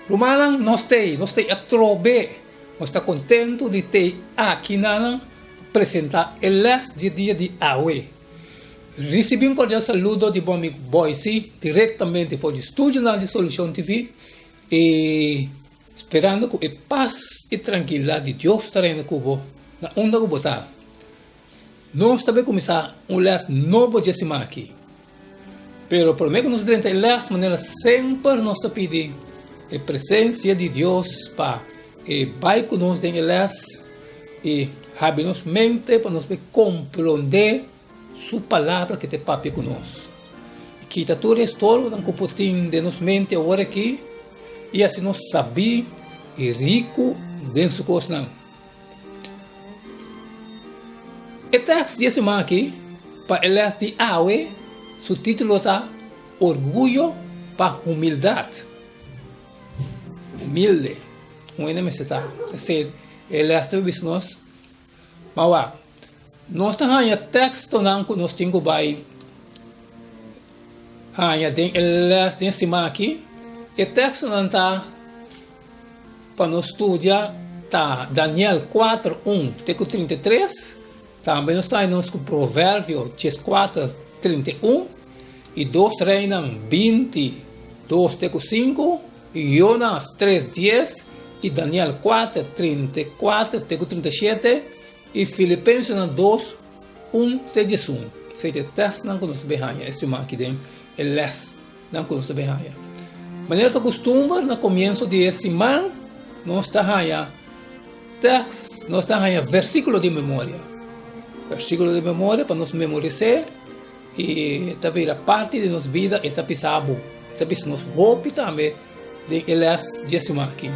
Rumanang nós atrobe, nós está contento de ter aqui na apresentar o dia de hoje. Recebi um cordial saludo de bom amigo Boise, diretamente do Estúdio de Solução TV, e esperando que a paz e tranquilidade de Deus estarem na Cuba, na onda que botar. Nós também começar novo de semana aqui. Pero por meio que nós dentro de maneira sempre nós está pedindo a presença de Deus para vai conosco dentro e abrir mente para nós compreender sua palavra que te papi conosco. Que está tudo todo um pouquinho de nossa mente agora aqui e assim nós sabemos e rico dentro do coração. O texto de semana aqui para o de hoje, seu título está Orgulho para Humildade. Humilde. Como ainda me está. Esse é o que nós. Mas nós temos um texto que nós temos que semana aqui. O texto não está para nós estudar tá Daniel 4, 1, 33. Também nós temos o Provérbio 4, 31. E 2 Reinas 20, 2, 5. E Jonas 3, 10. E Daniel 4, 34, 37. E Filipenses 2, 1, 31. Seja texto não conosco bem, esse aqui dentro, ele não conosco bem. Maneira que costuma, no começo de semana, nós estamos texto, nós estamos versículo de memória. Versículo de memória para nos memorizar e também a parte de nossa vida é também sábado. Sabe se nós hope também de elas de semana aqui.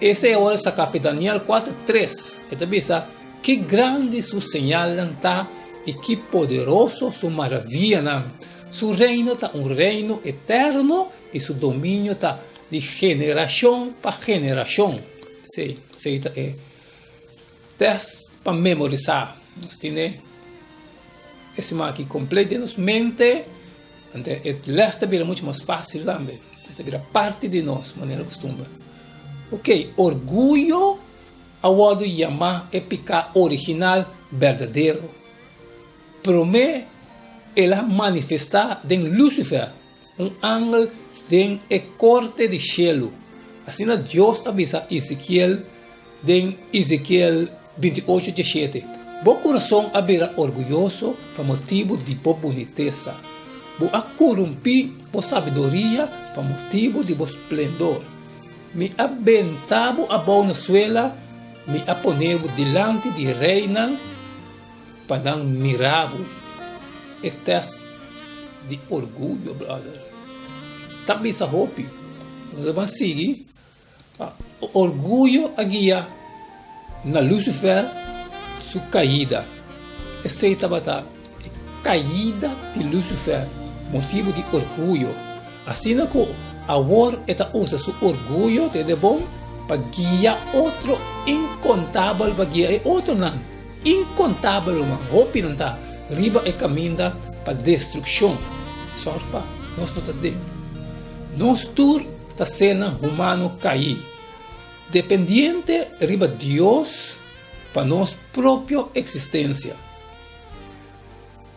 Essa é a hora de café Daniel 4, 3. E também sabe que grande su señal está e que poderoso su maravilha não. Su reino está reino eterno e su domínio está de geração para geração. Sim, é teste para memorizar. Nós temos esse aqui completo em nossa mente. Esta vira muito mais fácil também. Esta vira parte de nós, maneira costuma. Ok, orgulho. Awado chamar épica original verdadeiro. Promete ela manifestar em Lúcifer, ángel de corte de cielo. Assim Deus avisa Ezequiel em Ezequiel 28, 17. Bo coração abrirá orgulhoso por motivo de boa boniteza. Bo corrompi por sabedoria por motivo de bo esplendor. Me aventavo a boa suela. Me aponevo delante de reina para não miravo. É teste de orgulho, brother. Também essa roupa. Nós vamos seguir. Orgulho a guia na Lúcifer, sua caída. Essa estava a caída de Lúcifer, motivo de orgulho. Assim que agora usa seu orgulho de bom para guiar outro incontável, para guiar outro não, incontável, uma roupa não está, riba é caminho para destruição. Sorpa, nós não está dentro. Nós todos está sendo humano cair, dependente riba Deus para nossa própria existência.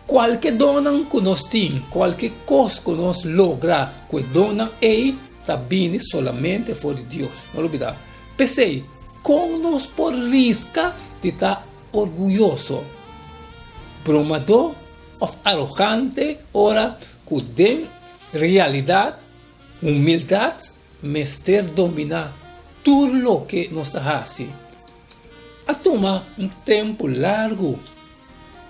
Qualquer dona que nós temos, qualquer coisa que nós logra, que dona está vindo solamente por Deus. Não olvidar. Pensei, como nós por risca de estar orgulhoso, bromador ou arrogante, ora que tem realidade, humildade, mestre dominar tudo o que nós fazemos. A tomar um tempo largo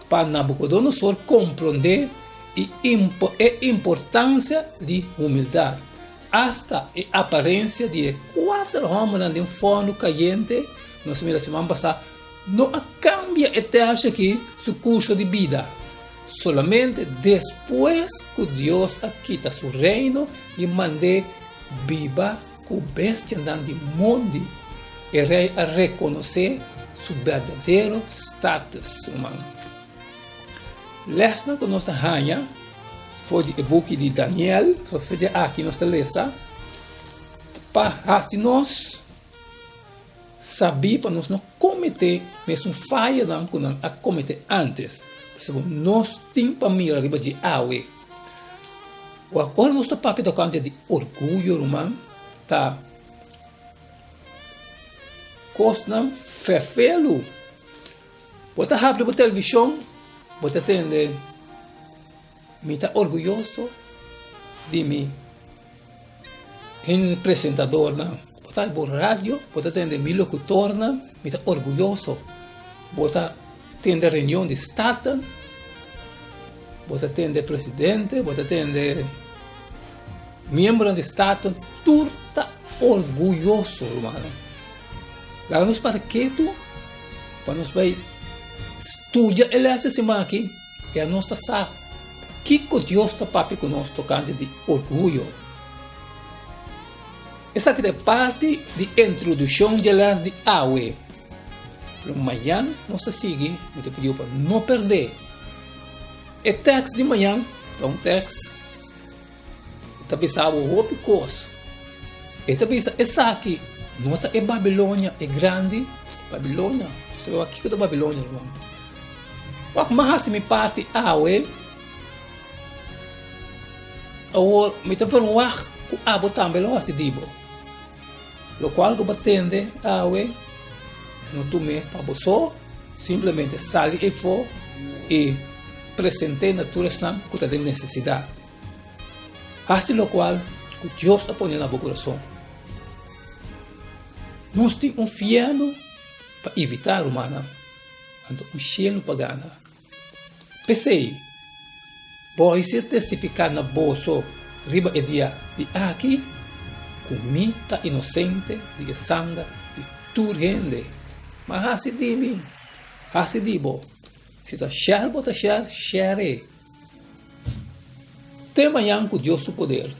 para Nabucodonosor compreender a importância de humildade. Hasta a aparência de 4 homens de um forno caliente, nós vimos a semana passada, não cambia até aqui seu curso de vida. Solamente depois que Deus quita seu reino e mande viva com bestia andando de mundo e a reconhecer seu verdadeiro status humano. Lesna que nós estamos foi o book de Daniel, só seja aqui nós lesa, para se nós saber para nós não cometer mesmo falha não que nós a cometer antes. Nós temos para mirar riba de água. Agora nós está papo tocante de orgulho, irmão, tá? Costa fefelo. Bota rápido para televisão, bota atender. Me está orgulhoso de mim. Em apresentador, não. Bota por rádio, bota atender mi locutor, não. Me está orgulhoso. Bota atender reunião de estado. Bota atender presidente, bota atender membro do estado. Tudo está orgulhoso, irmão. Lá nos parquetos, para nós vai estudar essa semana aqui, e a nossa sabe que Deus está papi conosco tocante de orgulho. Essa aqui é parte de introdução de las de AUE. Amanhã nós seguimos, eu te pedi para não perder. O texto de manhã, então texto, está pensando outra coisa. Está pensando, essa aqui, nossa é Babilônia, é grande, Babilônia, você vê aqui que é Babilônia, irmão. Mas me parte AUE, ou me está falando que a botar também assim dibo, o qual que batende AUE, não tome para você, simplesmente sai e for e presente na tua estam que tem necessidade. Assim o qual que Deus está ponendo na boca coração. Nós temos um fiel para evitar o humano, um cheiro pagano. Pensei, vou ser testificar na bolsa, riba e dia de aqui, comigo está inocente, de sangue, de tudo gente. Mas assim digo, assim digo, se está cheio, bota cheio, cheio. Tem amanhã com Deus o poder.